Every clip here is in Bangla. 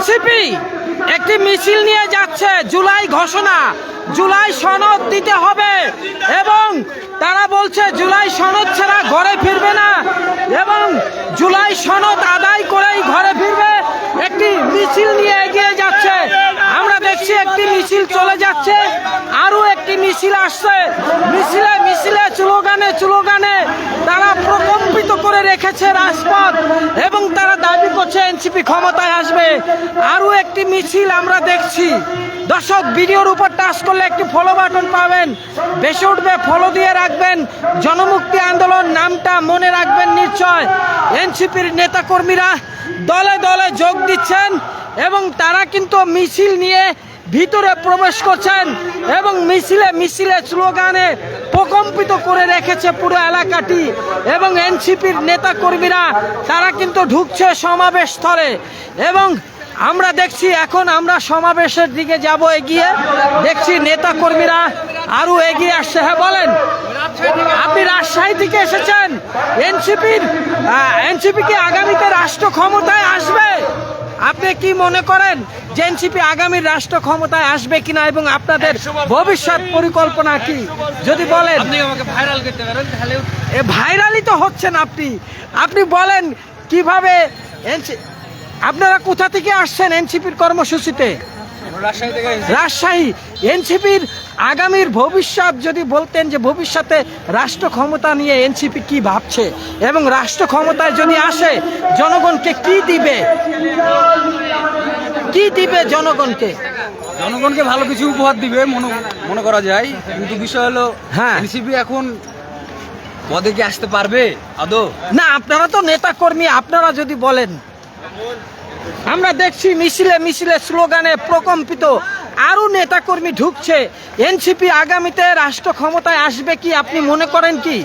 এনসিপি একটি মিছিল নিয়ে যাচ্ছে, জুলাই ঘোষণা, জুলাই সনদ দিতে হবে এবং তারা বলছে জুলাই সনদ ছাড়া ঘরে ফিরবে না এবং জুলাই সনদ আদায় করেই ঘরে ফিরবে। একটি মিছিল নিয়ে এগিয়ে যাচ্ছে, আমরা দেখছি একটি মিছিল চলে যাচ্ছে, আরো একটি মিছিল আসছে, মিছিলে মিছিলে স্লোগানে তারা প্রকম্পিত করে রেখেছে রাজপথ এবং তারা দাবি করছে এনসিপি ক্ষমতায় আসবে। আরো একটি মিছিল আমরা দেখছি। দর্শক, ভিডিওর উপর টাচ করলে একটি ফলো বাটন পাবেন, বেশি উঠবে, ফলো দিয়ে রাখবেন। জনমুক্তি আন্দোলন নামটা মনে রাখবেন নিশ্চয়। এনসিপির নেতাকর্মীরা দলে দলে যোগ দিচ্ছেন এবং তারা কিন্তু মিছিল নিয়ে ভিতরে প্রবেশ করছেন এবং মিছিলে মিছিলে স্লোগানে প্রকম্পিত করে রেখেছে পুরো এলাকাটি এবং এনসিপির নেতাকর্মীরা তারা কিন্তু ঢুকছে সমাবেশ স্থলে এবং আমরা দেখছি এখন আমরা সমাবেশের দিকে যাব, এগিয়ে দেখছি নেতাকর্মীরা আরো এগিয়ে আসছে। হ্যাঁ বলেন, আপনি রাজশাহী থেকে এসেছেন, এনসিপি কি আগামীতে রাষ্ট্র ক্ষমতায় আসবে? আপনি কি মনে করেন যে এনসিপি আগামী রাষ্ট্র ক্ষমতায় আসবে কিনা এবং আপনাদের ভবিষ্যৎ পরিকল্পনা কি যদি বলেন? ভাইরালই তো হচ্ছেন আপনি বলেন কিভাবে আপনারা কোথা থেকে আসছেন এনসিপির কর্মসূচিতে? রাজশাহী। এনসিপির আগামীর ভবিষ্যৎ যদি বলতেন যে ভবিষ্যতে রাষ্ট্র ক্ষমতা নিয়ে এনসিপি কি ভাবছে এবং রাষ্ট্র ক্ষমতায় যদি আসে জনগণকে কি দিবে জনগণকে? জনগণকে ভালো কিছু উপহার দিবে মনে করা যায়, কিন্তু বিষয় হলো এনসিপি এখন পদে কি আসতে পারবে আদৌ? না, আপনারা তো নেতা কর্মী, আপনারা যদি বলেন। আমরা দেখছি মিছিলে মিছিলে স্লোগানে প্রকম্পিত আরো নেতাকর্মী ঢুকছে। এনসিপি আগামীতে রাষ্ট্র ক্ষমতায় আসবে কি আপনি মনে করেন কি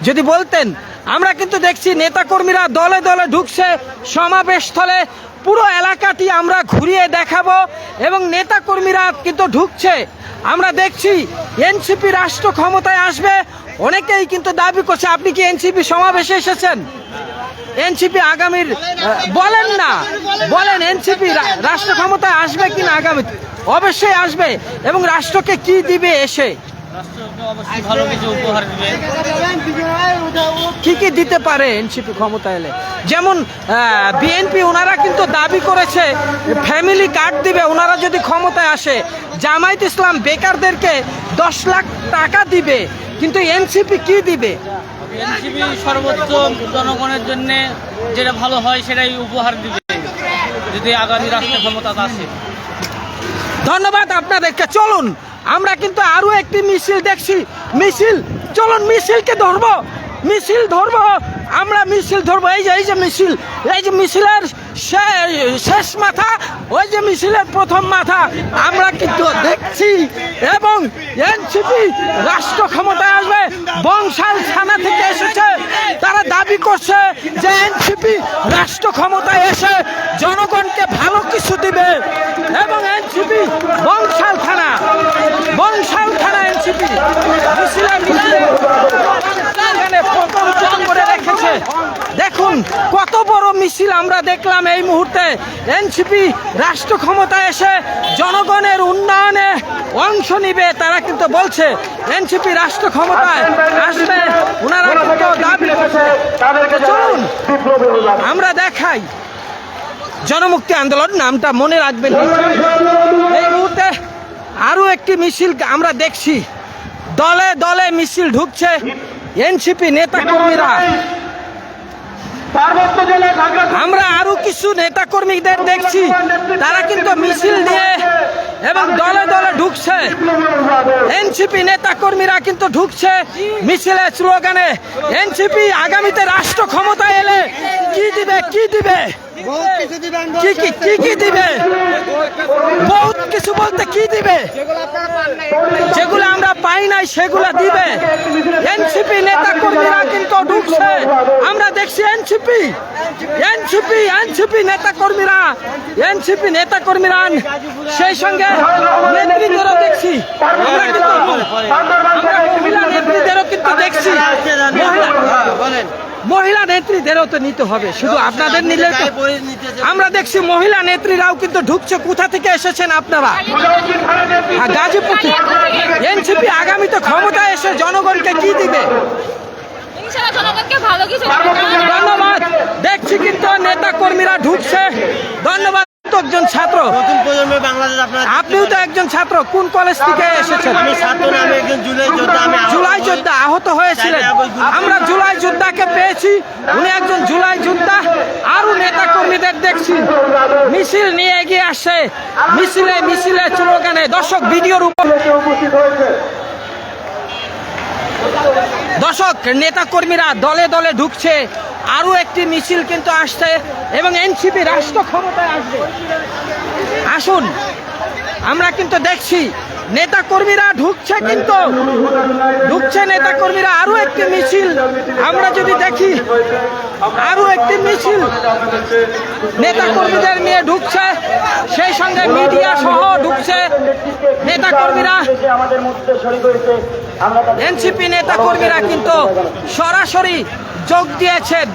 যদি বলতেন? আমরা কিন্তু দেখছি নেতাকর্মীরা দলে দলে ঢুকছে সমাবেশ স্থলে, পুরো এলাকাটি আমরা ঘুরিয়ে দেখাবো এবং নেতাকর্মীরা কিন্তু ঢুকছে। আমরা দেখছি এনসিপি রাষ্ট্র ক্ষমতায় আসবে, অনেকেই কিন্তু দাবি করছে। আপনি কি এনসিপি সমাবেশে এসেছেন? এনসিপি আগামীর বলেন এনসিপি রাষ্ট্র ক্ষমতায় আসবে কিনা আগামীতে? অবশ্যই আসবে এবং রাষ্ট্রকে কি দিবে এসে? কি দিতে পারে এনসিপি ক্ষমতা এলে? যেমন বিএনপি ওনারা কিন্তু দাবি করেছে ফ্যামিলি কার্ড দিবে ওনারা যদি ক্ষমতায় আসে। জামায়াত ইসলাম বেকারদেরকে 10 লাখ টাকা দিবে, কিন্তু এনসিপি কি দিবে? এনসিপি সর্বোচ্চ জনগণের জন্য যেটা ভালো হয় সেটাই উপহার দিবে যদি আগামী রাষ্ট্র ক্ষমতা আসে। ধন্যবাদ আপনাদেরকে। চলুন আমরা কিন্তু আরো একটি মিছিল দেখছি, চলুন মিছিলকে ধরবো, আমরা মিছিল ধরবো। এই যে মিছিলের শেষ মাথা, ওই যে মিছিলের প্রথম মাথা আমরা কিন্তু দেখছি এবং এনসিপি রাষ্ট্র ক্ষমতায় আসবে। বংশাল থানা থেকে এসেছে, তারা দাবি করছে যে এনসিপি রাষ্ট্র ক্ষমতায় এসে জনগণকে ভালো কিছু দিবে এবং এনসিপি বংশাল থানা এনসিপি করে রেখেছে। দেখুন কত বড় মিছিল আমরা দেখলাম এই মুহূর্তে। এনসিপি রাষ্ট্র ক্ষমতায় এসে জনগণের উন্নয়নে অংশ নিবে, তারা কিন্তু বলছে এনসিপি রাষ্ট্র ক্ষমতায় আসবে, ওনারা কিন্তু দাবি করছে। চলুন আমরা দেখাই জনমুক্তি আন্দোলন নামটা মনে রাখবেন। এই মুহূর্তে আরো একটি মিছিল আমরা দেখছি, দলে দলে মিছিল ঢুকছে এনসিপি নেতাকর্মীরা। আমরা আরো কিছু নেতাকর্মীদের দেখছি, তারা কিন্তু মিছিল নিয়ে এবং দলে দলে ঢুকছে। এনসিপি নেতাকর্মীরা কিন্তু ঢুকছে মিছিলের স্লোগানে। এনসিপি আগামীতে রাষ্ট্র ক্ষমতায় এলে কি দিবে কি দিবে বহুত কিছু বলতে কি দিবে, যেগুলো আমরা পাই নাই সেগুলো দিবে। এনসিপি নেতাকর্মীরা কিন্তু ঢুকছে, আমরা দেখছি এনসিপি নেতাকর্মীরা সেই সঙ্গে নেতৃত্বেরও দেখছি, আমরা মহিলা নেতৃত্বেরও কিন্তু দেখছি। মহিলা নেত্রীদেরও তো নিতে হবে, শুধু আপনাদের নিলে তো। আমরা দেখছি মহিলা নেত্রীরাও কিন্তু ঢুকছে। কোথা থেকে এসেছেন আপনারা? গাজীপুর। এনসিপি আগামীতে ক্ষমতায় এসে জনগণকে কি দিবে? ধন্যবাদ। দেখছি কিন্তু নেতা কর্মীরা ঢুকছে। ধন্যবাদ। একজন ছাত্র, নতুন প্রজন্মের বাংলাদেশ। আপনিও তো একজন ছাত্র, কোন কলেজ থেকে এসেছেন? আমি ছাত্র না, আমি একজন জুলাই যোদ্ধা। জুলাই যোদ্ধা আহত হয়েছিলেন। আমরা জুলাই যোদ্ধাকে পেয়েছি, উনি একজন জুলাই যোদ্ধা। আরো নেতা কর্মীদের দেখছি মিছিল নিয়ে এগিয়ে আসছে, মিছিলে মিছিলে স্লোগানে। দর্শক ভিডিওর উপর দর্শক নেতা কর্মীরা দলে দলে ঢুকছে। আরো একটি মিছিল কিন্তু আসছে এবং এনসিপি রাষ্ট্র ক্ষমতায় আসবে। আসুন, আমরা কিন্তু দেখছি নেতা কর্মীরা ঢুকছে, কিন্তু ঢুকছে নেতা কর্মীরা। আরো একটি মিছিল আমরা যদি দেখি, আরো একটি মিছিল নেতা কর্মীদের নিয়ে ঢুকছে, সেই সঙ্গে মিডিয়া সহ ঢুকছে নেতা কর্মীরা। এনসিপি নেতা কর্মীরা কিন্তু সরাসরি যোগ দিয়েছেন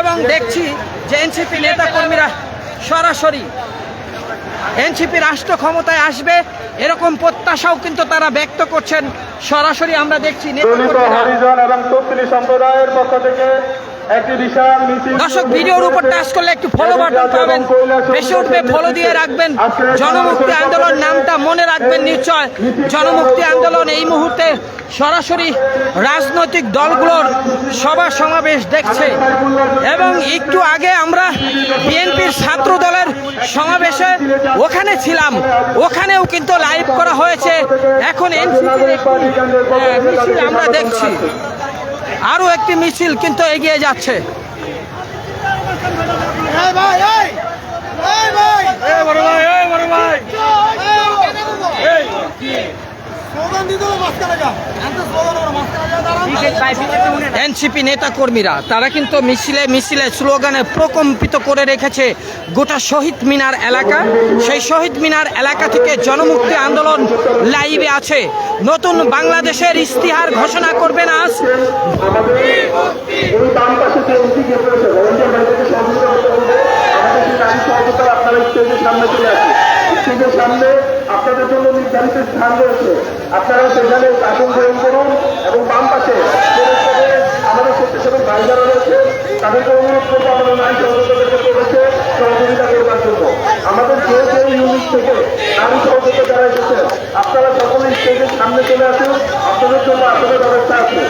এবং দেখছি যে এনসিপি নেতা কর্মীরা সরাসরি এনসিপি রাষ্ট্র ক্ষমতায় আসবে এরকম প্রত্যাশাও কিন্তু তারা ব্যক্ত করছেন। সরাসরি আমরা দেখছি হরিজন এবং তফসিলি সম্প্রদায়ের পক্ষ থেকে একটি বিশাল মিছিল। দর্শক ভিডিওর উপর টাচ করলে একটু ফলো বাটন পাবেন, বেশি উঠবে ফলো দিয়ে রাখবেন। জনমুক্তি আন্দোলন নামটা মনে রাখবেন নিশ্চয়। জনমুক্তি আন্দোলন এই মুহূর্তে সরাসরি রাজনৈতিক দলগুলোর সভা সমাবেশ দেখছে এবং একটু আগে আমরা বিএনপির ছাত্র দলের সমাবেশে ওখানে ছিলাম, ওখানেও কিন্তু লাইভ করা হয়েছে। এখন এনসিপির মিছিল আমরা দেখছি, আরো একটি মিছিল কিন্তু এগিয়ে যাচ্ছে। এনসিপি নেতা কর্মীরা তারা কিন্তু মিছিলে মিছিলে স্লোগানে প্রকম্পিত করে রেখেছে গোটা শহীদ মিনার এলাকা। সেই শহীদ মিনার এলাকা থেকে জনমুক্তি আন্দোলন লাইভে আছে। নতুন বাংলাদেশের ইস্তিহার ঘোষণা করবেন আজ। সামনে আপনাদের জন্য নির্ধারিত স্থান রয়েছে, আপনারা সেখানে আসন গ্রহণ করুন এবং বাম পাশে আমাদের স্বেচ্ছাসেবক ভাই যারা রয়েছে তাদেরকে অনুরোধ করবো আমাদের নারী সহযোগিতাদেরকে প্রবেশে সহযোগিতা করবার জন্য। আমাদের যে ইউনিট থেকে নারী সহযোগিতা যারা এসেছেন আপনারা সকলে স্টেজের সামনে চলে আসুন, আপনাদের জন্য আসনের ব্যবস্থা আছে।